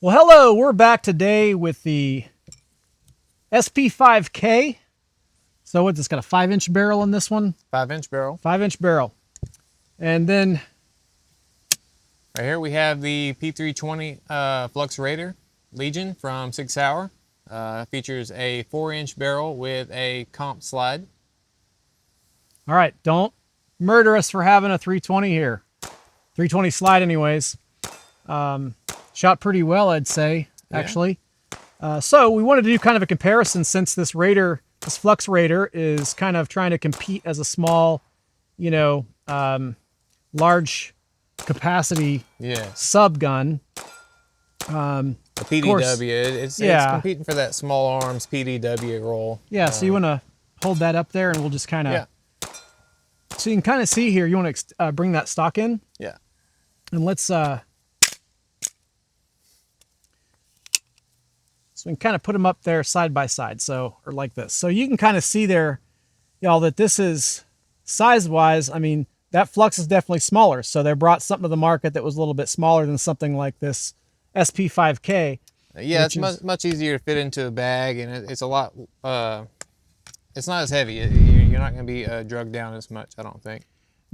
Well, hello, we're back today with the SP5K. So what's this, got a 5-inch barrel in this one? 5-inch barrel. 5-inch barrel. And then Right here we have the P320 Flux Raider Legion from 6 Hour. Features a 4-inch barrel with a comp slide. all right, don't murder us for having a 320 here. 320 slide anyways. Shot pretty well, I'd say, actually. Yeah. So we wanted to do kind of a comparison since this Raider, this Flux Raider, is kind of trying to compete as a small, large capacity sub gun. The PDW, it's competing for that small arms PDW role. Yeah, so you want to hold that up there and we'll just kind of... So you can kind of see here, you want to bring that stock in? Yeah. And let's... So we can kind of put them up there side by side, so, or like this. So you can kind of see there, y'all, that this is size-wise, I mean, that Flux is definitely smaller. So they brought something to the market that was a little bit smaller than something like this SP5K. Yeah, it's much easier to fit into a bag, and it's a lot, it's not as heavy. You're not going to be drugged down as much, I don't think.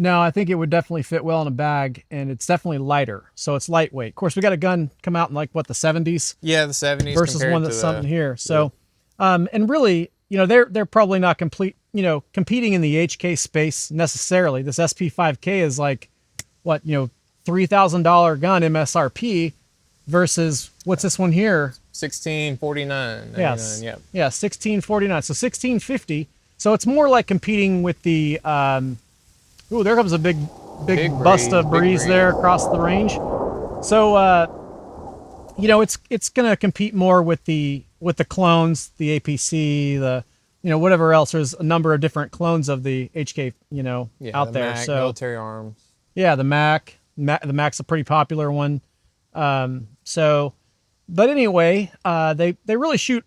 No, I think it would definitely fit well in a bag, and it's definitely lighter, so it's lightweight. Of course, we got a gun come out in like, what, the 70s? Yeah, the 70s versus one that's something here. So, and really, they're probably not competing in the HK space necessarily. This SP5K is like, what, $3,000 gun MSRP versus, what's this one here? $1649. Yes. Yep. Yeah, $1649. So $1650. So it's more like competing with the... Ooh, there comes a big bust of breeze there across the range. So, it's going to compete more with the clones, the APC, the, whatever else. There's a number of different clones of the HK, out there. Mac, so military arms. Yeah, the Mac. The Mac's a pretty popular one. But anyway, they really shoot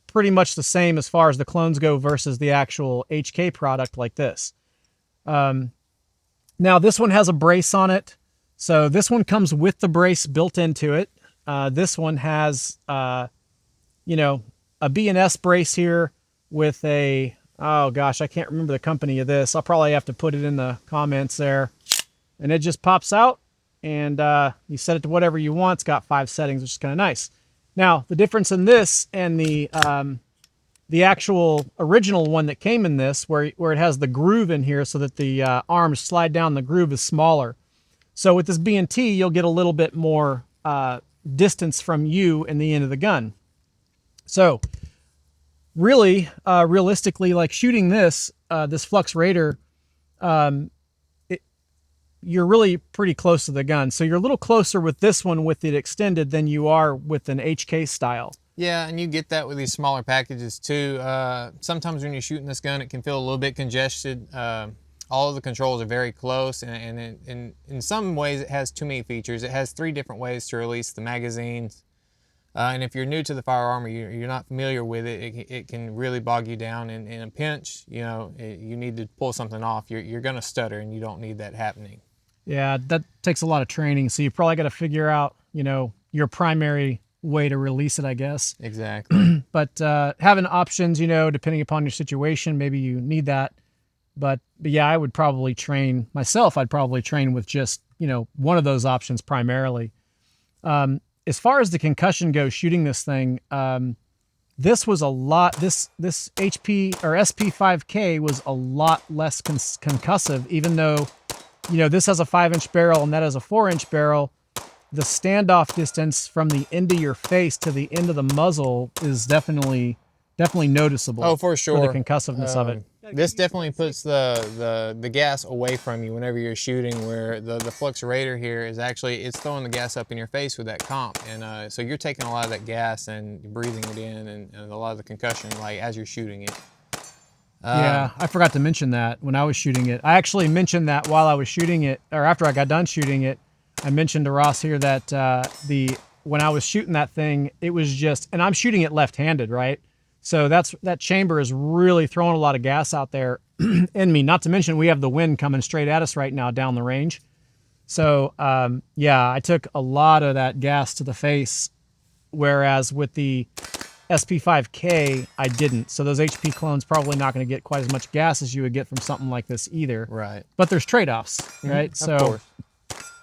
pretty much the same as far as the clones go versus the actual HK product like this. Now this one has a brace on it. So this one comes with the brace built into it. This one has, a B&S brace here with a, oh gosh, I can't remember the company of this. I'll probably have to put it in the comments there. And it just pops out and you set it to whatever you want. It's got 5 settings, which is kind of nice. Now, the difference in this and the actual original one that came in this, where it has the groove in here so that the arms slide down, the groove is smaller. So with this B&T, you'll get a little bit more distance from you and the end of the gun. So really, realistically, like shooting this Flux Raider, you're really pretty close to the gun. So you're a little closer with this one with it extended than you are with an HK style. Yeah, and you get that with these smaller packages too. Sometimes when you're shooting this gun, it can feel a little bit congested. All of the controls are very close, and in some ways it has too many features. It has 3 different ways to release the magazines. And if you're new to the firearm or you're not familiar with it, it can really bog you down. In a pinch, you need to pull something off. You're going to stutter, and you don't need that happening. Yeah, that takes a lot of training. So you probably got to figure out, your primary way to release it, I guess. Exactly. But having options, depending upon your situation, maybe you need that. But yeah, I would probably train myself. I'd probably train with just, one of those options primarily. As far as the concussion goes, shooting this thing, this was a lot, this HP or SP5K was a lot less concussive, even though, this has a 5-inch barrel and that has a 4-inch barrel. The standoff distance from the end of your face to the end of the muzzle is definitely noticeable. Oh, for sure. For the concussiveness of it. This definitely puts the gas away from you whenever you're shooting, where the Flux Raider here is actually, it's throwing the gas up in your face with that comp. And so you're taking a lot of that gas and breathing it in and a lot of the concussion, like as you're shooting it. Yeah, I forgot to mention that when I was shooting it. I actually mentioned that while I was shooting it, or after I got done shooting it. I mentioned to Ross here that when I was shooting that thing, it was just, and I'm shooting it left-handed, right? So that chamber is really throwing a lot of gas out there in me. Not to mention we have the wind coming straight at us right now down the range. So yeah, I took a lot of that gas to the face whereas with the SP5K, I didn't. So those HP clones probably not going to get quite as much gas as you would get from something like this either. Right. But there's trade-offs, right? Of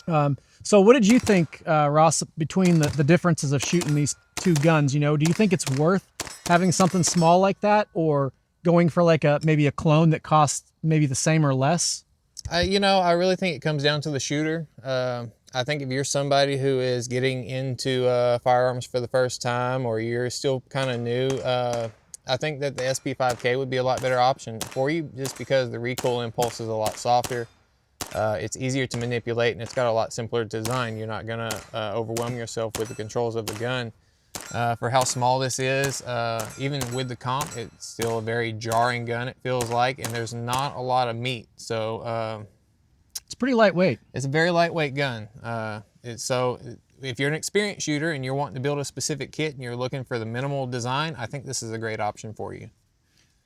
course. So what did you think, Ross, between the differences of shooting these two guns? Do you think it's worth having something small like that, or going for like maybe a clone that costs maybe the same or less? I really think it comes down to the shooter. I think if you're somebody who is getting into firearms for the first time, or you're still kind of new, I think that the SP5K would be a lot better option for you, just because the recoil impulse is a lot softer. It's easier to manipulate, and it's got a lot simpler design. You're not gonna overwhelm yourself with the controls of the gun. For how small this is, even with the comp, it's still a very jarring gun, it feels like, and there's not a lot of meat. So it's pretty lightweight. it's a very lightweight gun. So if you're an experienced shooter and you're wanting to build a specific kit and you're looking for the minimal design, I think this is a great option for you.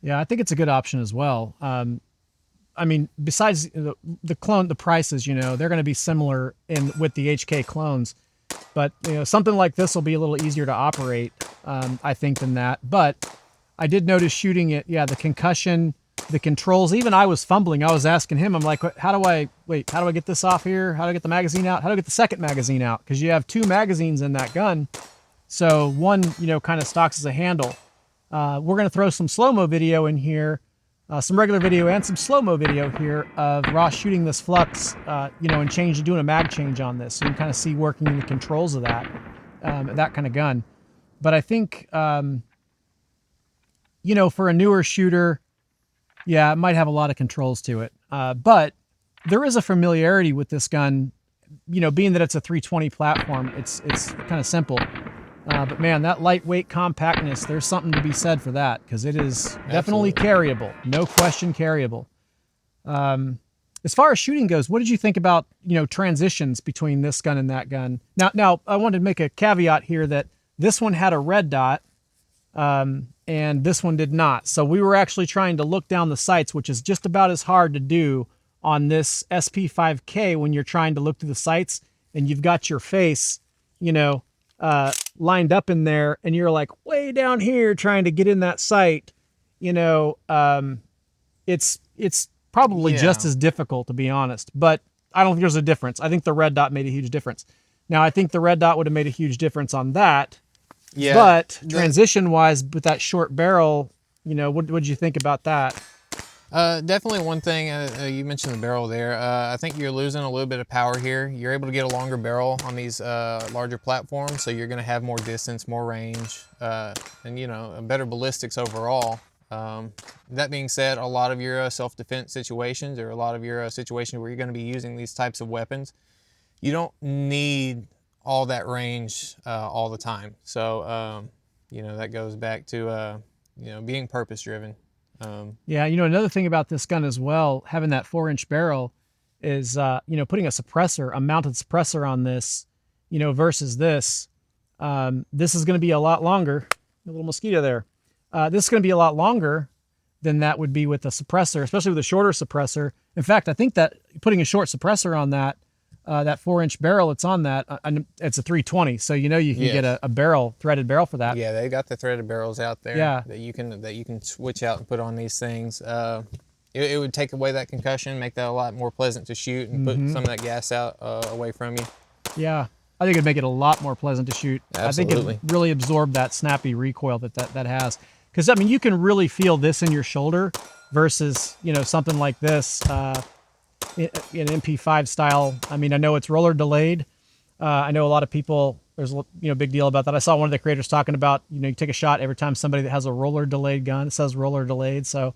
Yeah, I think it's a good option as well. I mean, besides the clone, the prices, they're going to be similar with the HK clones, but something like this will be a little easier to operate, I think, than that. But I did notice shooting it, the concussion, the controls. Even I was fumbling. I was asking him, I'm like, how do I get this off here? How do I get the magazine out? How do I get the second magazine out? Because you have two magazines in that gun, so one kind of stocks as a handle. We're going to throw some slow-mo video in here. Some regular video and some slow-mo video here of Ross shooting this Flux, and doing a mag change on this. So you can kind of see working the controls of that kind of gun. But I think, for a newer shooter, it might have a lot of controls to it. But there is a familiarity with this gun, being that it's a 320 platform. It's kind of simple. But man, that lightweight compactness, there's something to be said for that, because it is definitely carryable. No question carryable. As far as shooting goes, what did you think about, transitions between this gun and that gun? Now I wanted to make a caveat here that this one had a red dot, and this one did not. So we were actually trying to look down the sights, which is just about as hard to do on this SP5K when you're trying to look through the sights and you've got your face, lined up in there, and you're like way down here trying to get in that sight. It's probably just as difficult, to be honest, but I don't think there's a difference. I think the red dot made a huge difference. Now, I think the red dot would have made a huge difference on that. Yeah. But transition wise, with that short barrel, what did you think about that? Definitely one thing, you mentioned the barrel there. I think you're losing a little bit of power here. You're able to get a longer barrel on these larger platforms, so you're going to have more distance, more range, and a better ballistics overall. That being said, a lot of your self-defense situations, or a lot of your situations where you're going to be using these types of weapons, you don't need all that range all the time. So that goes back to being purpose-driven. Another thing about this gun as well, having that 4-inch barrel, is putting a mounted suppressor on this, versus this. This is going to be a lot longer. A little mosquito there. This is going to be a lot longer than that would be with a suppressor, especially with a shorter suppressor. In fact, I think that putting a short suppressor on that 4-inch barrel, it's on that, it's a 320. So you can get a threaded barrel for that. Yeah, they got the threaded barrels out there. Yeah. that you can switch out and put on these things. It would take away that concussion, make that a lot more pleasant to shoot, and put some of that gas out away from you. Yeah, I think it'd make it a lot more pleasant to shoot. Absolutely. I think it really absorbed that snappy recoil that has. Because you can really feel this in your shoulder versus something like this. In MP5 style. I mean, I know it's roller delayed. I know a lot of people, there's a big deal about that. I saw one of the creators talking about, you take a shot every time somebody that has a roller delayed gun, it says roller delayed. So,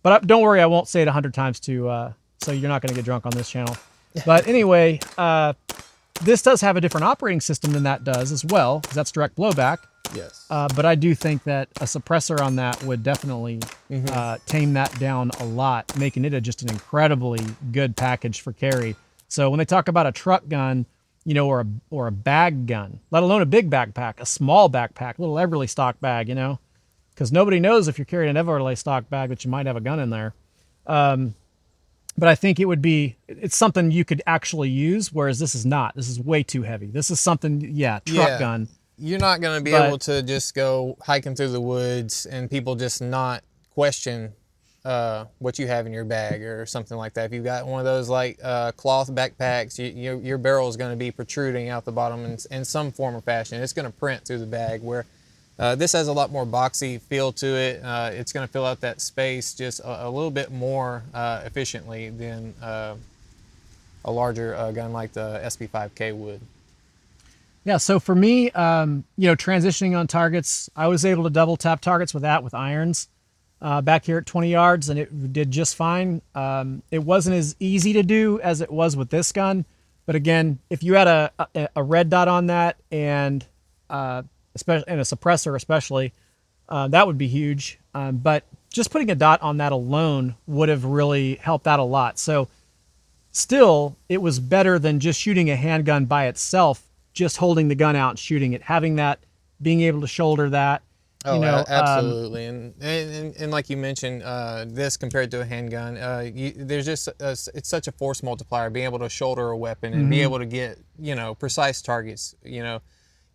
but don't worry, I won't say it 100 times so you're not going to get drunk on this channel. But anyway, this does have a different operating system than that does as well, because that's direct blowback. Yes. But I do think that a suppressor on that would definitely tame that down a lot, making it just an incredibly good package for carry. So when they talk about a truck gun, or a bag gun, let alone a big backpack, a small backpack, little Everly stock bag, because nobody knows if you're carrying an Everly stock bag that you might have a gun in there. But I think it's something you could actually use, whereas this is not. This is way too heavy. This is something, truck gun. You're not going to be able to just go hiking through the woods and people just not question what you have in your bag or something like that. If you've got one of those like cloth backpacks, your barrel is going to be protruding out the bottom in some form or fashion. It's going to print through the bag, where this has a lot more boxy feel to it. It's going to fill out that space just a little bit more efficiently than a larger gun like the SP5K would. Yeah, so for me, transitioning on targets, I was able to double tap targets with irons back here at 20 yards, and it did just fine. It wasn't as easy to do as it was with this gun, but again, if you had a red dot on that and especially and a suppressor especially, that would be huge. But just putting a dot on that alone would have really helped out a lot. So still, it was better than just shooting a handgun by itself, just holding the gun out and shooting it, having that, being able to shoulder that. Absolutely. And like you mentioned, this compared to a handgun, there's just it's such a force multiplier, being able to shoulder a weapon and be able to get, precise targets.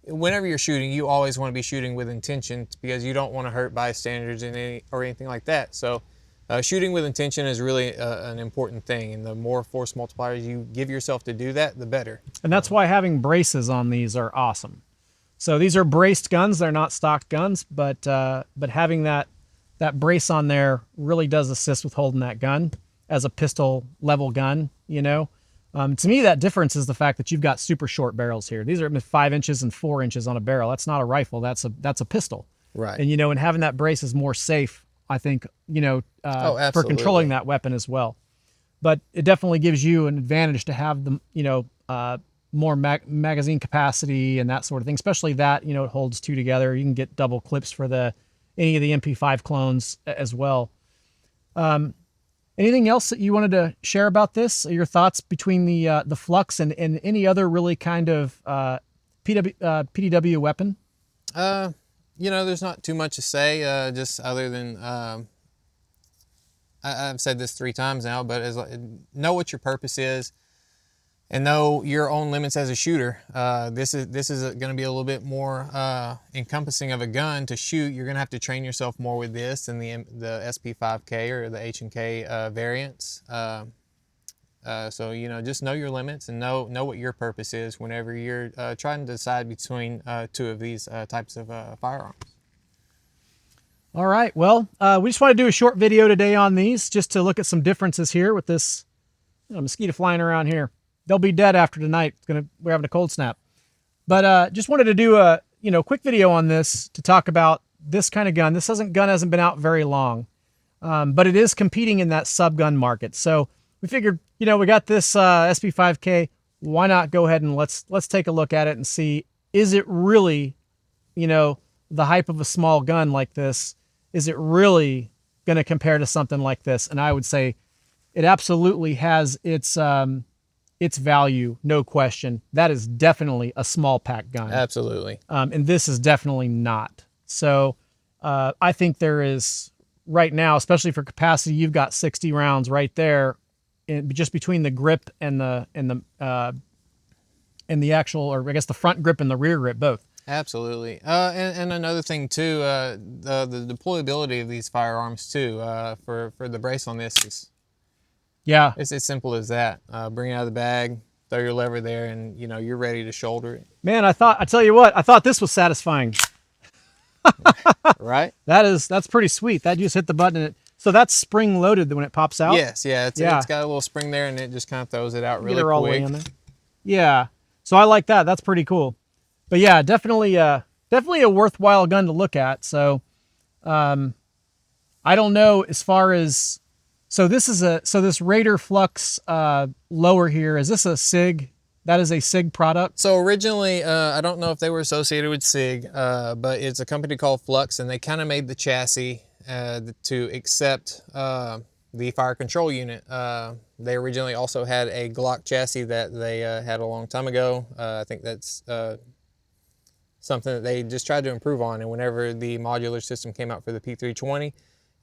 Whenever you're shooting, you always want to be shooting with intention, because you don't want to hurt bystanders or anything like that. So shooting with intention is really an important thing, and the more force multipliers you give yourself to do that, the better. And that's why having braces on these are awesome. So these are braced guns; they're not stock guns, but having that brace on there really does assist with holding that gun as a pistol level gun. To me, that difference is the fact that you've got super short barrels here. These are 5 inches and 4 inches on a barrel. That's not a rifle. That's a pistol. Right. And and having that brace is more safe, I think, for controlling that weapon as well. But it definitely gives you an advantage to have the, more magazine capacity and that sort of thing, especially that, it holds 2 together. You can get double clips for any of the MP5 clones as well. Anything else that you wanted to share about this? Your thoughts between the Flux and any other really kind of PDW weapon? There's not too much to say, just other than I've said this 3 times now, but know what your purpose is and know your own limits as a shooter. This is going to be a little bit more encompassing of a gun to shoot. You're going to have to train yourself more with this than the SP5K or the H&K variants. So just know your limits and know what your purpose is whenever you're trying to decide between 2 of these types of firearms. All right. Well, we just want to do a short video today on these, just to look at some differences here with this mosquito flying around here. They'll be dead after tonight. We're having a cold snap. But just wanted to do a quick video on this to talk about this kind of gun. This gun hasn't been out very long, but it is competing in that sub gun market. So we figured, we got this SP5K. Why not go ahead and let's take a look at it and see, is it really, the hype of a small gun like this? Is it really going to compare to something like this? And I would say it absolutely has its value, no question. That is definitely a small pack gun. Absolutely. And this is definitely not. So I think there is right now, especially for capacity, you've got 60 rounds right there, just between the grip and the actual, or I guess the front grip and the rear grip both. Absolutely. And another thing too, the deployability of these firearms too, for the brace on this is, yeah, it's as simple as that. Bring it out of the bag, throw your lever there, and you're ready to shoulder it. Man, I tell you what, I thought this was satisfying. Right? That's pretty sweet. That just hit the button. So that's spring loaded when it pops out? Yes, yeah. It's got a little spring there, and it just kind of throws it out really quick. Get her all the way in there. Yeah. So I like that. That's pretty cool. But yeah, definitely a worthwhile gun to look at. So I don't know as far as, so this Raider Flux lower here, is this a SIG? That is a SIG product? So originally, I don't know if they were associated with SIG, but it's a company called Flux, and they kind of made the chassis to accept the fire control unit. They originally also had a Glock chassis that they had a long time ago. I think that's something that they just tried to improve on, and whenever the modular system came out for the P320,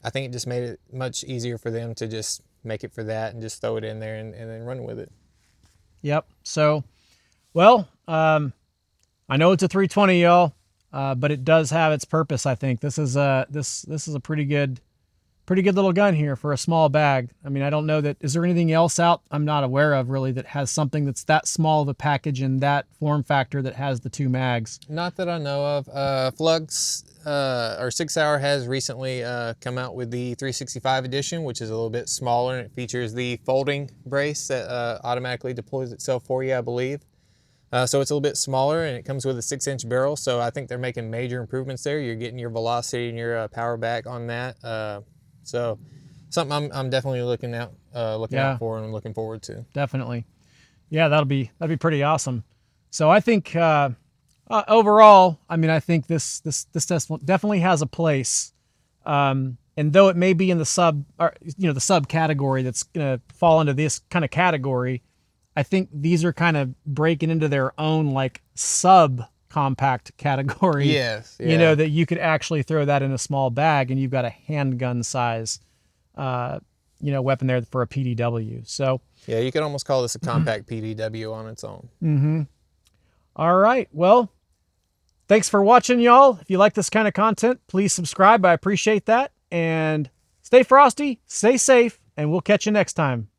I think it just made it much easier for them to just make it for that and just throw it in there and then run with it. Yep. So, well, I know it's a 320, y'all, but it does have its purpose. I think this is a pretty good little gun here for a small bag. I mean, I don't know that, is there anything else out I'm not aware of really that has something that's that small of a package and that form factor that has the 2 mags? Not that I know of. Flux or 6 Hour has recently come out with the 365 edition, which is a little bit smaller, and it features the folding brace that automatically deploys itself for you, I believe. So it's a little bit smaller, and it comes with a 6-inch barrel, so I think they're making major improvements there. You're getting your velocity and your power back on that. So something I'm definitely looking out for and looking forward to. Definitely. Yeah, that'd be pretty awesome. So I think overall, I mean, I think this definitely has a place. And though it may be in the sub category that's gonna fall into this kind of category, I think these are kind of breaking into their own like sub compact category. Yes. Yeah. You know, that you could actually throw that in a small bag and you've got a handgun size, weapon there for a PDW. So yeah, you could almost call this a compact PDW on its own. Mm-hmm. All right. Well, thanks for watching, y'all. If you like this kind of content, please subscribe. I appreciate that. And stay frosty, stay safe, and we'll catch you next time.